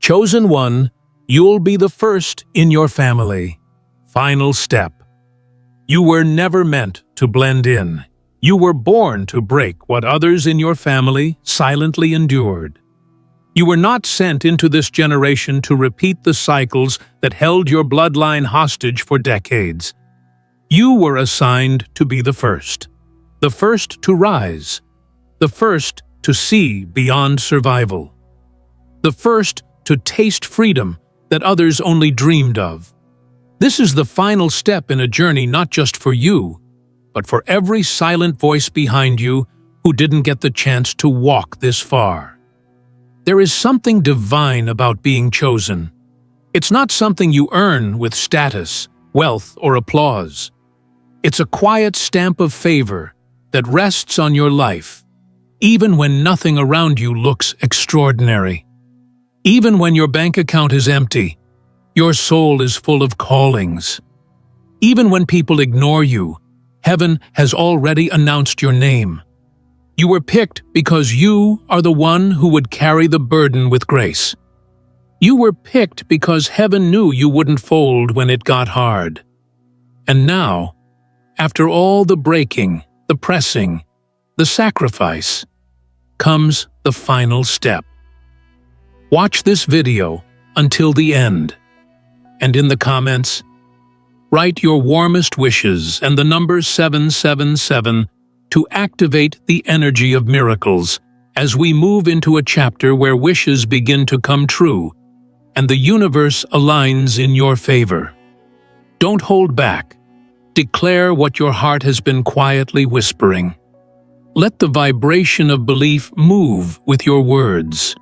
Chosen one, you'll be the first in your family. Final step. You were never meant to blend in. You were born to break what others in your family silently endured. You were not sent into this generation to repeat the cycles that held your bloodline hostage for decades. You were assigned to be the first to rise, the first to see beyond survival, the first to taste freedom that others only dreamed of. This is the final step in a journey not just for you, but for every silent voice behind you who didn't get the chance to walk this far. There is something divine about being chosen. It's not something you earn with status, wealth, or applause. It's a quiet stamp of favor that rests on your life, even when nothing around you looks extraordinary. Even when your bank account is empty, your soul is full of callings. Even when people ignore you, heaven has already announced your name. You were picked because you are the one who would carry the burden with grace. You were picked because heaven knew you wouldn't fold when it got hard. And now, after all the breaking, the pressing, the sacrifice, comes the final step. Watch this video until the end, and in the comments, write your warmest wishes and the number 777 to activate the energy of miracles as we move into a chapter where wishes begin to come true and the universe aligns in your favor. Don't hold back. Declare what your heart has been quietly whispering. Let the vibration of belief move with your words.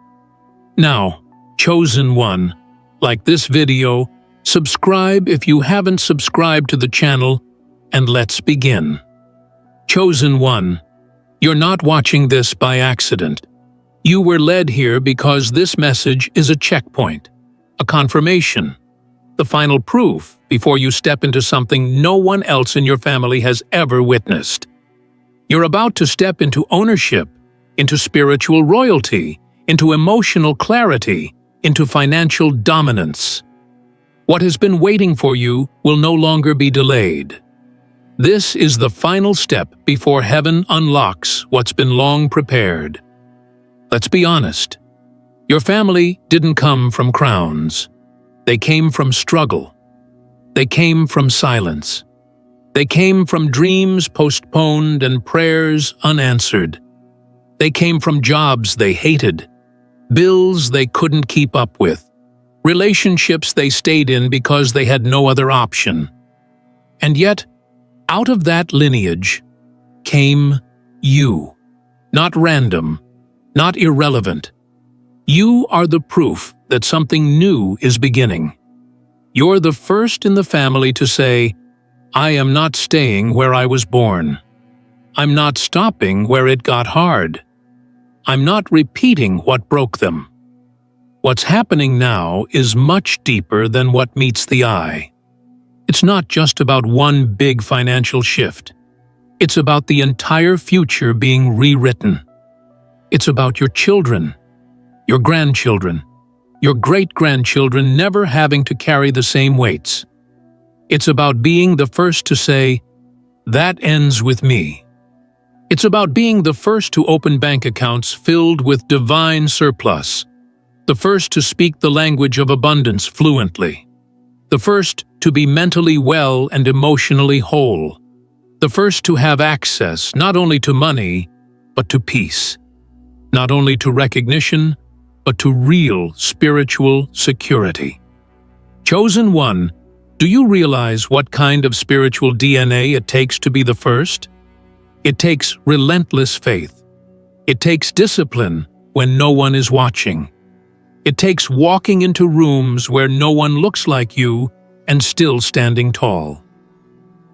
Now, chosen one, like this video, subscribe if you haven't subscribed to the channel, and let's begin. Chosen one, you're not watching this by accident. You were led here because this message is a checkpoint, a confirmation, the final proof before you step into something no one else in your family has ever witnessed. You're about to step into ownership, into spiritual royalty, into emotional clarity, into financial dominance. What has been waiting for you will no longer be delayed. This is the final step before heaven unlocks what's been long prepared. Let's be honest. Your family didn't come from crowns. They came from struggle. They came from silence. They came from dreams postponed and prayers unanswered. They came from jobs they hated, bills they couldn't keep up with, relationships they stayed in because they had no other option. And yet, out of that lineage came you. Not random, not irrelevant. You are the proof that something new is beginning. You're the first in the family to say, I am not staying where I was born. I'm not stopping where it got hard. I'm not repeating what broke them. What's happening now is much deeper than what meets the eye. It's not just about one big financial shift. It's about the entire future being rewritten. It's about your children, your grandchildren, your great-grandchildren never having to carry the same weights. It's about being the first to say, that ends with me. It's about being the first to open bank accounts filled with divine surplus, the first to speak the language of abundance fluently, the first to be mentally well and emotionally whole, the first to have access not only to money, but to peace, not only to recognition, but to real spiritual security. Chosen one, do you realize what kind of spiritual DNA it takes to be the first? It takes relentless faith. It takes discipline when no one is watching. It takes walking into rooms where no one looks like you and still standing tall.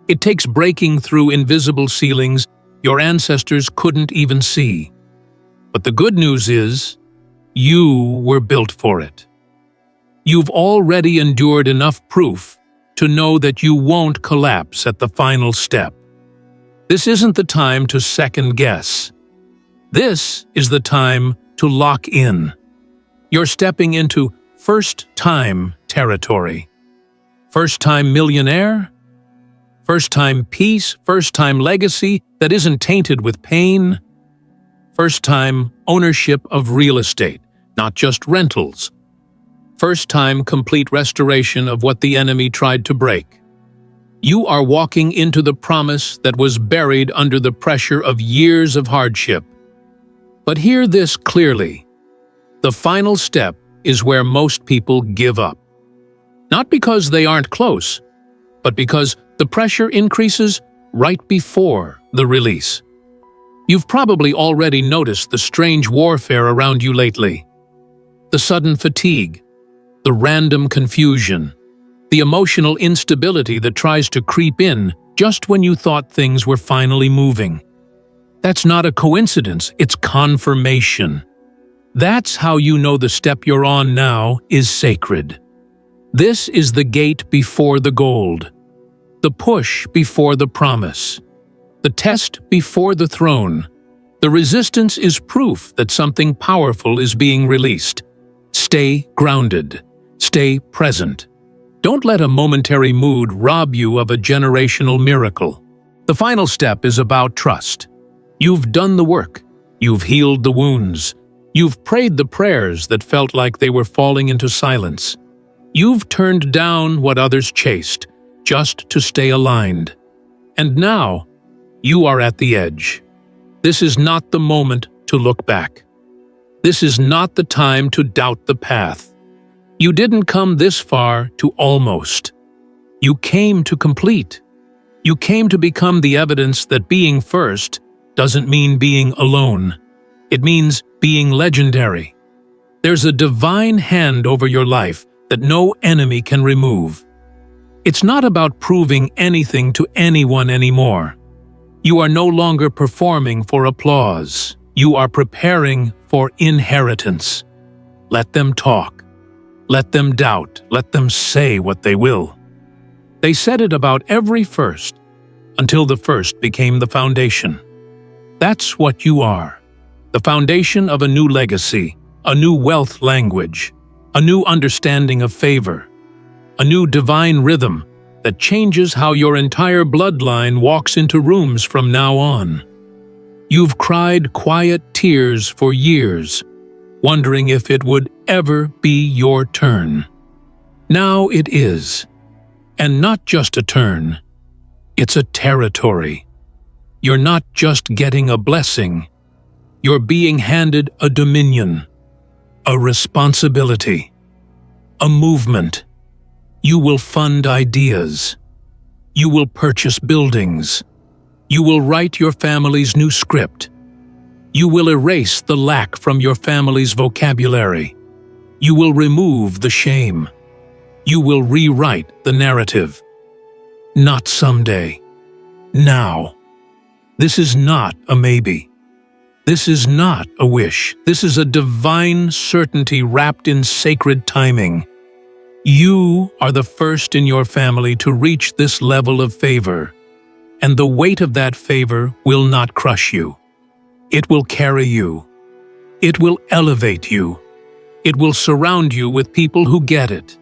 It takes breaking through invisible ceilings your ancestors couldn't even see. But the good news is, you were built for it. You've already endured enough proof to know that you won't collapse at the final step. This isn't the time to second guess. This is the time to lock in. You're stepping into first-time territory. First-time millionaire? First-time peace, first-time legacy that isn't tainted with pain? First-time ownership of real estate, not just rentals. First-time complete restoration of what the enemy tried to break. You are walking into the promise that was buried under the pressure of years of hardship. But hear this clearly. The final step is where most people give up. Not because they aren't close, but because the pressure increases right before the release. You've probably already noticed the strange warfare around you lately. The sudden fatigue, the random confusion, the emotional instability that tries to creep in just when you thought things were finally moving. That's not a coincidence, it's confirmation. That's how you know the step you're on now is sacred. This is the gate before the gold, the push before the promise, the test before the throne. The resistance is proof that something powerful is being released. Stay grounded. Stay present. Don't let a momentary mood rob you of a generational miracle. The final step is about trust. You've done the work. You've healed the wounds. You've prayed the prayers that felt like they were falling into silence. You've turned down what others chased, just to stay aligned. And now, you are at the edge. This is not the moment to look back. This is not the time to doubt the path. You didn't come this far to almost. You came to complete. You came to become the evidence that being first doesn't mean being alone. It means being legendary. There's a divine hand over your life that no enemy can remove. It's not about proving anything to anyone anymore. You are no longer performing for applause. You are preparing for inheritance. Let them talk. Let them doubt. Let them say what they will. They said it about every first, until the first became the foundation. That's what you are. The foundation of a new legacy, a new wealth language, a new understanding of favor, a new divine rhythm that changes how your entire bloodline walks into rooms from now on. You've cried quiet tears for years, wondering if it would ever be your turn. Now it is. And not just a turn. It's a territory. You're not just getting a blessing. You're being handed a dominion, a responsibility, a movement. You will fund ideas. You will purchase buildings. You will write your family's new script. You will erase the lack from your family's vocabulary. You will remove the shame. You will rewrite the narrative. Not someday. Now. This is not a maybe. This is not a wish. This is a divine certainty wrapped in sacred timing. You are the first in your family to reach this level of favor, and the weight of that favor will not crush you. It will carry you. It will elevate you. It will surround you with people who get it,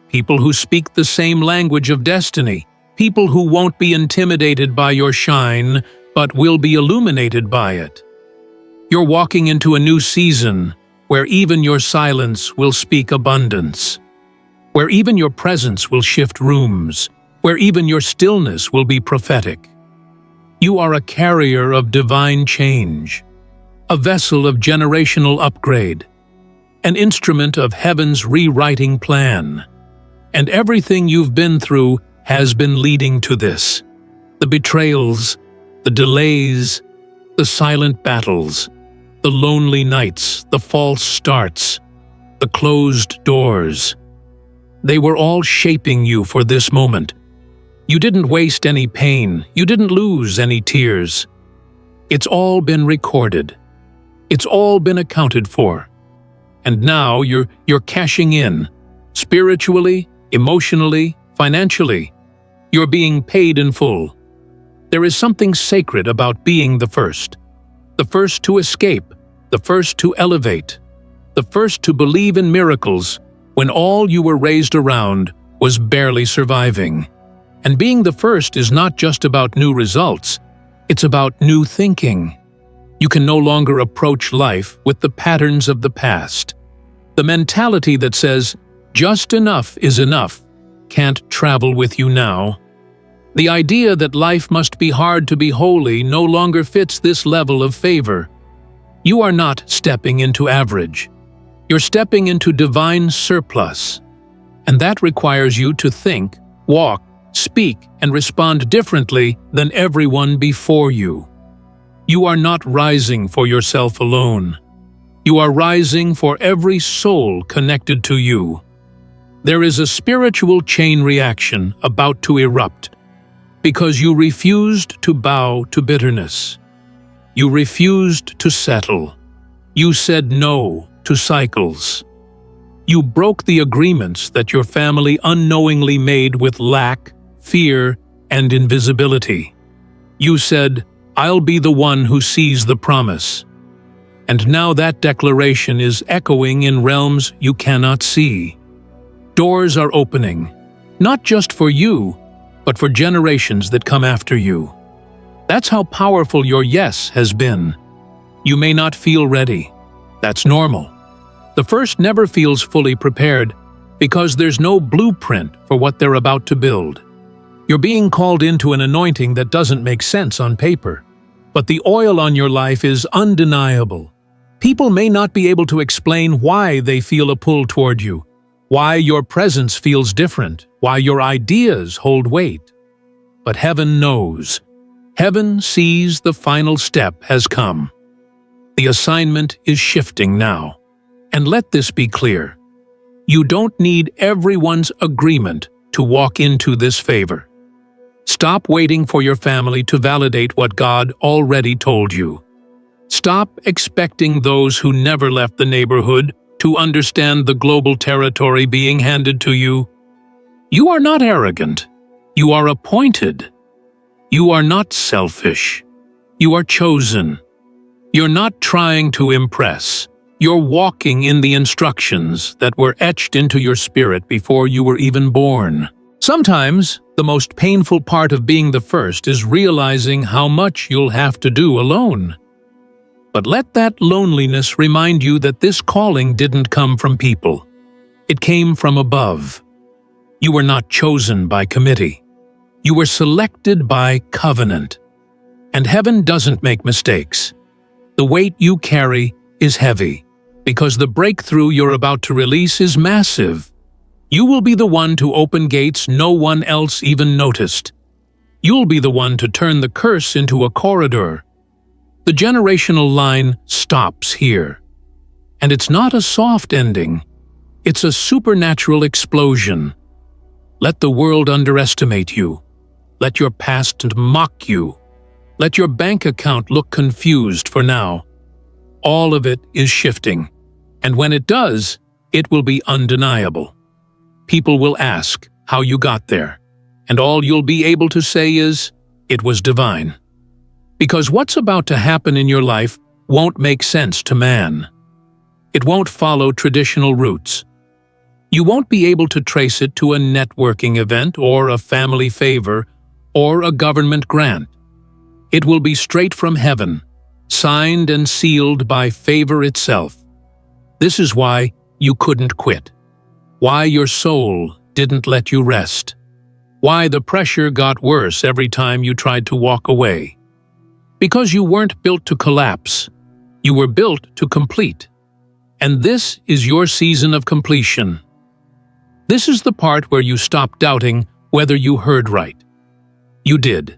people who speak the same language of destiny, people who won't be intimidated by your shine, but will be illuminated by it. You're walking into a new season where even your silence will speak abundance, where even your presence will shift rooms, where even your stillness will be prophetic. You are a carrier of divine change, a vessel of generational upgrade, an instrument of heaven's rewriting plan. And everything you've been through has been leading to this. The betrayals, the delays, the silent battles, the lonely nights, the false starts, the closed doors. They were all shaping you for this moment. You didn't waste any pain. You didn't lose any tears. It's all been recorded. It's all been accounted for. And now you're cashing in, spiritually, emotionally, financially. You're being paid in full. There is something sacred about being the first to escape, the first to elevate, the first to believe in miracles when all you were raised around was barely surviving. And being the first is not just about new results, it's about new thinking. You can no longer approach life with the patterns of the past. The mentality that says, just enough is enough, can't travel with you now. The idea that life must be hard to be holy no longer fits this level of favor. You are not stepping into average. You're stepping into divine surplus. And that requires you to think, walk, speak, and respond differently than everyone before you. You are not rising for yourself alone. You are rising for every soul connected to you. There is a spiritual chain reaction about to erupt because you refused to bow to bitterness. You refused to settle. You said no to cycles. You broke the agreements that your family unknowingly made with lack, fear, and invisibility. You said, I'll be the one who sees the promise. And now that declaration is echoing in realms you cannot see. Doors are opening, not just for you, but for generations that come after you. That's how powerful your yes has been. You may not feel ready. That's normal. The first never feels fully prepared because there's no blueprint for what they're about to build. You're being called into an anointing that doesn't make sense on paper, but the oil on your life is undeniable. People may not be able to explain why they feel a pull toward you, why your presence feels different, why your ideas hold weight. But heaven knows. Heaven sees the final step has come. The assignment is shifting now. And let this be clear. You don't need everyone's agreement to walk into this favor. Stop waiting for your family to validate what God already told you. Stop expecting those who never left the neighborhood to understand the global territory being handed to you. You are not arrogant. You are appointed. You are not selfish. You are chosen. You're not trying to impress. You're walking in the instructions that were etched into your spirit before you were even born. Sometimes, the most painful part of being the first is realizing how much you'll have to do alone. But let that loneliness remind you that this calling didn't come from people. It came from above. You were not chosen by committee. You were selected by covenant. And heaven doesn't make mistakes. The weight you carry is heavy, because the breakthrough you're about to release is massive. You will be the one to open gates no one else even noticed. You'll be the one to turn the curse into a corridor. The generational line stops here. And it's not a soft ending. It's a supernatural explosion. Let the world underestimate you. Let your past mock you. Let your bank account look confused for now. All of it is shifting. And when it does, it will be undeniable. People will ask how you got there. And all you'll be able to say is, it was divine. Because what's about to happen in your life won't make sense to man. It won't follow traditional routes. You won't be able to trace it to a networking event or a family favor or a government grant. It will be straight from heaven, signed and sealed by favor itself. This is why you couldn't quit. Why your soul didn't let you rest. Why the pressure got worse every time you tried to walk away. Because you weren't built to collapse. You were built to complete. And this is your season of completion. This is the part where you stop doubting whether you heard right. You did.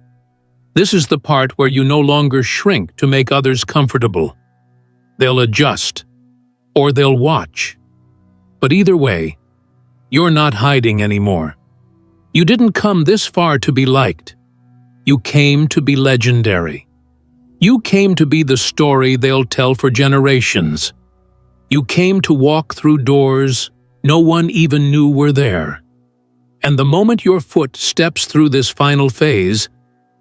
This is the part where you no longer shrink to make others comfortable. They'll adjust, or they'll watch. But either way, you're not hiding anymore. You didn't come this far to be liked. You came to be legendary. You came to be the story they'll tell for generations. You came to walk through doors no one even knew were there. And the moment your foot steps through this final phase,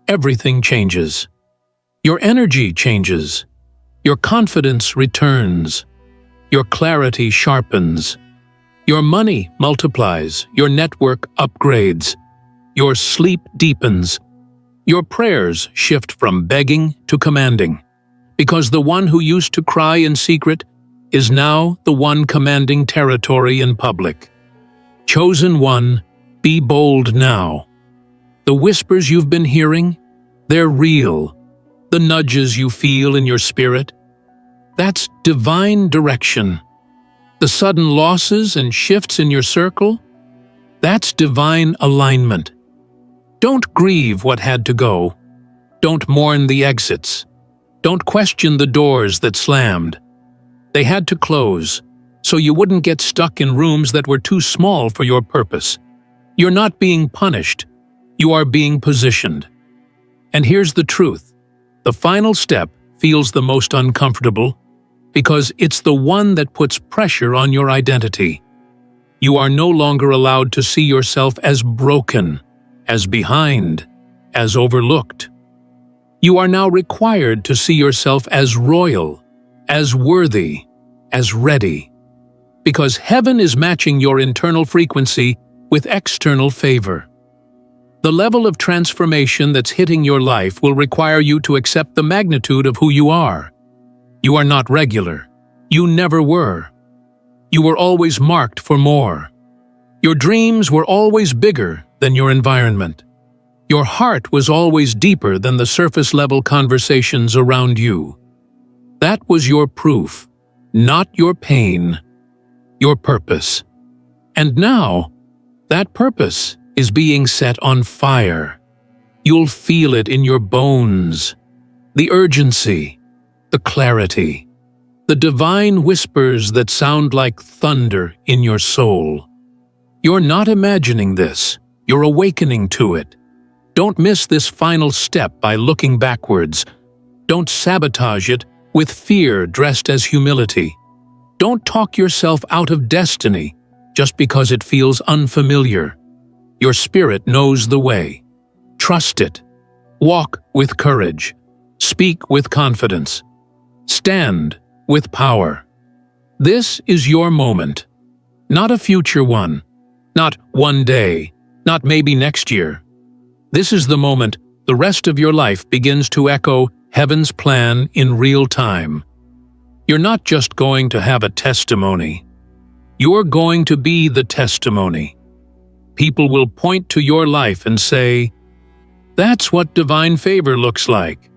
everything changes. Your energy changes. Your confidence returns. Your clarity sharpens. Your money multiplies, your network upgrades, your sleep deepens, your prayers shift from begging to commanding, because the one who used to cry in secret is now the one commanding territory in public. Chosen one, be bold now. The whispers you've been hearing, they're real. The nudges you feel in your spirit, that's divine direction. The sudden losses and shifts in your circle, that's divine alignment. Don't grieve what had to go. Don't mourn the exits. Don't question the doors that slammed. They had to close, so you wouldn't get stuck in rooms that were too small for your purpose. You're not being punished. You are being positioned. And here's the truth. The final step feels the most uncomfortable because it's the one that puts pressure on your identity. You are no longer allowed to see yourself as broken, as behind, as overlooked. You are now required to see yourself as royal, as worthy, as ready. Because heaven is matching your internal frequency with external favor. The level of transformation that's hitting your life will require you to accept the magnitude of who you are. You are not regular. You never were. You were always marked for more. Your dreams were always bigger than your environment. Your heart was always deeper than the surface-level conversations around you. That was your proof, not your pain, your purpose. And now, that purpose is being set on fire. You'll feel it in your bones. The urgency, the clarity, the divine whispers that sound like thunder in your soul. You're not imagining this. You're awakening to it. Don't miss this final step by looking backwards. Don't sabotage it with fear dressed as humility. Don't talk yourself out of destiny just because it feels unfamiliar. Your spirit knows the way. Trust it. Walk with courage. Speak with confidence. Stand with power. This is your moment. Not a future one. Not one day. Not maybe next year. This is the moment the rest of your life begins to echo heaven's plan in real time. You're not just going to have a testimony. You're going to be the testimony. People will point to your life and say, "That's what divine favor looks like."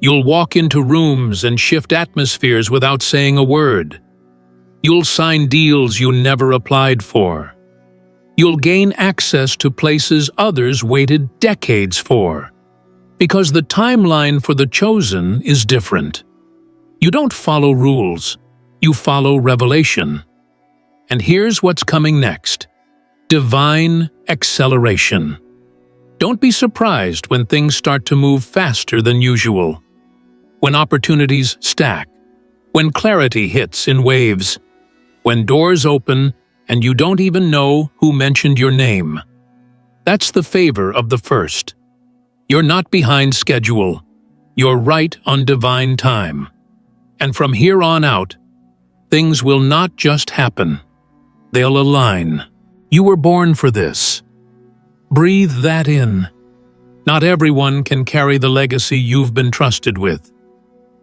You'll walk into rooms and shift atmospheres without saying a word. You'll sign deals you never applied for. You'll gain access to places others waited decades for. Because the timeline for the chosen is different. You don't follow rules, you follow revelation. And here's what's coming next. Divine acceleration. Don't be surprised when things start to move faster than usual. When opportunities stack. When clarity hits in waves. When doors open and you don't even know who mentioned your name. That's the favor of the first. You're not behind schedule. You're right on divine time. And from here on out, things will not just happen. They'll align. You were born for this. Breathe that in. Not everyone can carry the legacy you've been trusted with.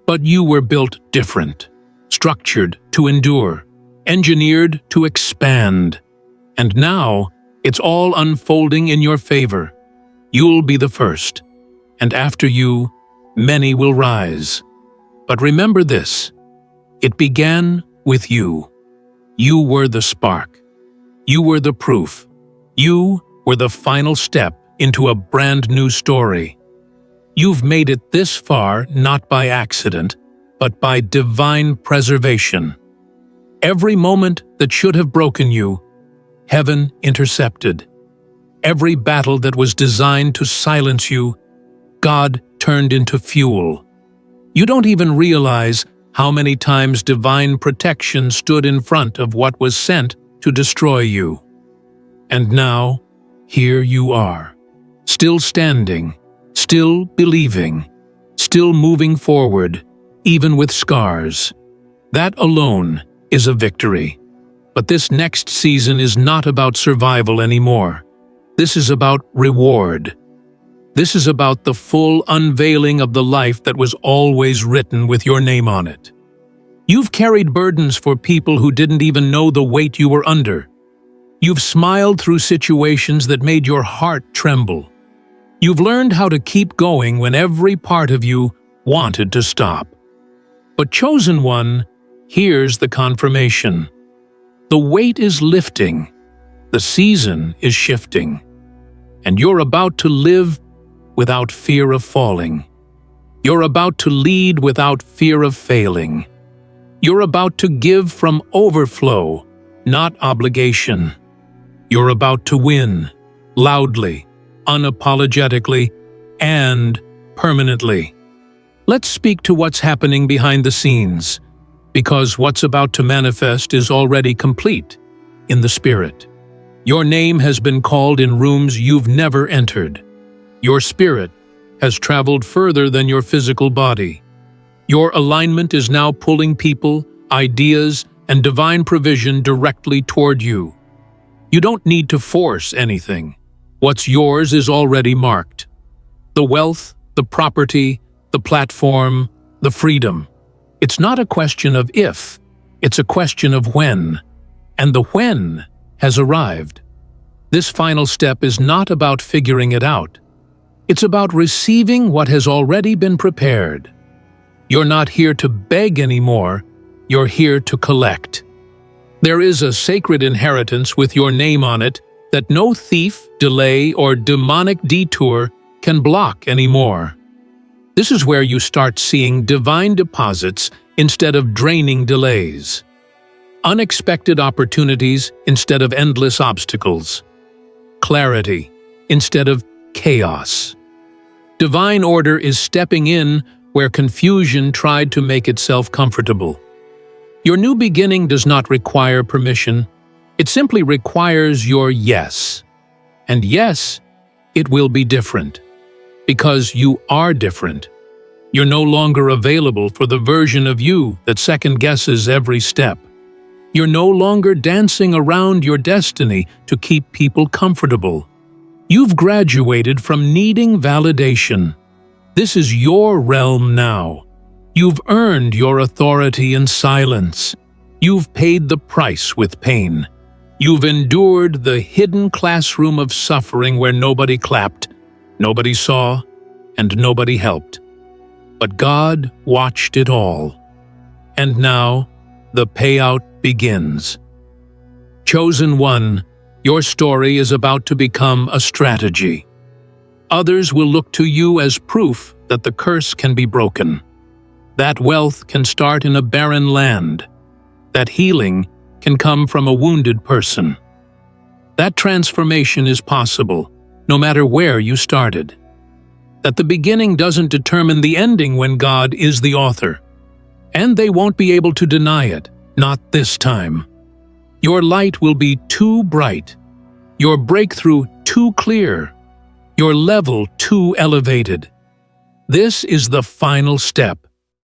But you were built different, structured to endure, engineered to expand. And now, it's all unfolding in your favor. You'll be the first, and after you, many will rise. But remember this, it began with you. You were the spark. You were the proof. You were the final step into a brand new story. You've made it this far not by accident, but by divine preservation. Every moment that should have broken you, heaven intercepted. Every battle that was designed to silence you, God turned into fuel. You don't even realize how many times divine protection stood in front of what was sent to destroy you. And now, here you are, still standing, still believing, still moving forward, even with scars. That alone is a victory. But this next season is not about survival anymore. This is about reward. This is about the full unveiling of the life that was always written with your name on it. You've carried burdens for people who didn't even know the weight you were under. You've smiled through situations that made your heart tremble. You've learned how to keep going when every part of you wanted to stop. But chosen one, here's the confirmation. The weight is lifting. The season is shifting. And you're about to live without fear of falling. You're about to lead without fear of failing. You're about to give from overflow, not obligation. You're about to win, loudly, unapologetically, and permanently. Let's speak to what's happening behind the scenes, because what's about to manifest is already complete in the Spirit. Your name has been called in rooms you've never entered. Your spirit has traveled further than your physical body. Your alignment is now pulling people, ideas, and divine provision directly toward you. You don't need to force anything. What's yours is already marked. The wealth, the property, the platform, the freedom. It's not a question of if, it's a question of when. And the when has arrived. This final step is not about figuring it out. It's about receiving what has already been prepared. You're not here to beg anymore, you're here to collect. There is a sacred inheritance with your name on it that no thief, delay, or demonic detour can block anymore. This is where you start seeing divine deposits instead of draining delays. Unexpected opportunities instead of endless obstacles. Clarity instead of chaos. Divine order is stepping in where confusion tried to make itself comfortable. Your new beginning does not require permission. It simply requires your yes. And yes, it will be different. Because you are different. You're no longer available for the version of you that second-guesses every step. You're no longer dancing around your destiny to keep people comfortable. You've graduated from needing validation. This is your realm now. You've earned your authority in silence. You've paid the price with pain. You've endured the hidden classroom of suffering where nobody clapped, nobody saw, and nobody helped. But God watched it all. And now, the payout begins. Chosen one, your story is about to become a strategy. Others will look to you as proof that the curse can be broken. That wealth can start in a barren land. That healing can come from a wounded person. That transformation is possible, no matter where you started. That the beginning doesn't determine the ending when God is the author. And they won't be able to deny it, not this time. Your light will be too bright, your breakthrough too clear, your level too elevated. This is the final step,